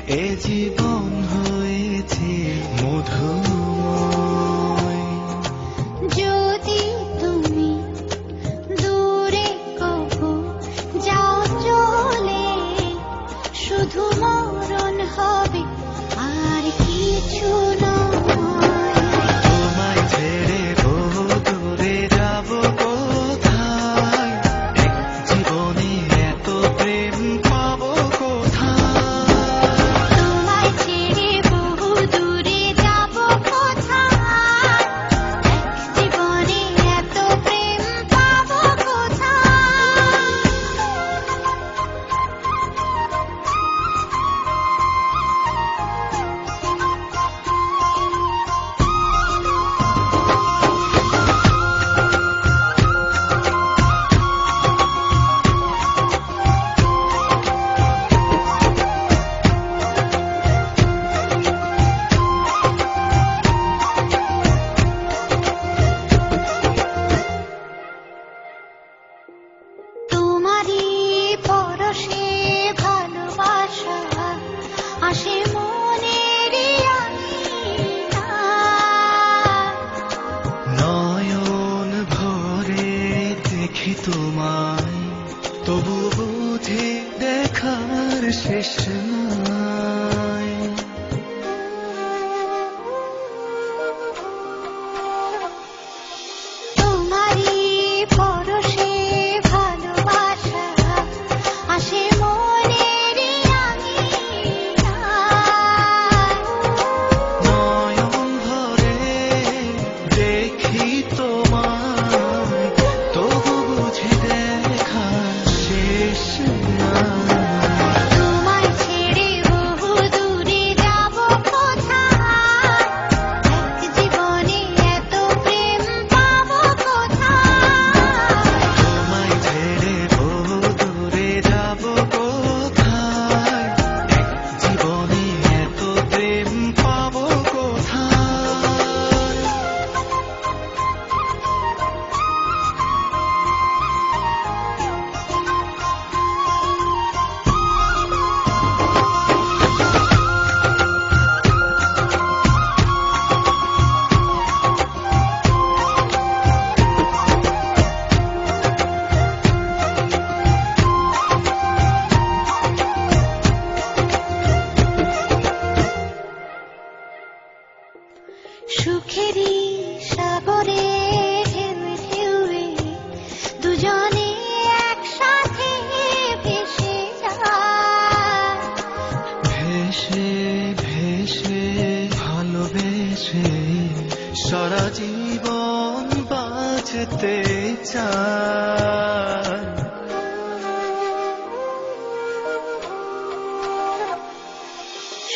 এ জীবন হয়েছে মধুময়। যদি তুমি দূরে কবু যাও চলে, শুধু মরণ হবে আর কিছু নয়। তোমায় ছেড়ে বহু দূরে যাব কোথায়, এক জীবনে এত প্রেম পাবো কোথায়। তোমায় ছেড়ে বহু দূরে যাব কোথায়, এক জীবনে এত প্রেম পাবো কোথায়। তোমারই পরশে ভালোবাসা আসে মনের নয়ন ভরে দেখি তোমায়, তবু বুঝি দেখার শেষ নাই। তোমারই পরশে ভালোবাসা আসে মনের নয়ন ভরে দেখি তোমায়, তবু বুঝি দেখার শেষ নাই। তোমায় ছেড়ে বহু দূরে যাব কোথায়, এক জীবনে এত প্রেম পাবো কোথায়। তোমায় ছেড়ে বহু দূরে যাব কোথায়, এক জীবনে এত প্রেম পাবো কোথায়। সুখেরই সাগরে ঢেউয়ে ঢেউয়ে দুজনে একসাথে ভেসে যায়। ভেসে ভেসে ভালোবেসে সারা জীবন বাঁচতে চাই।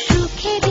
সুখেরই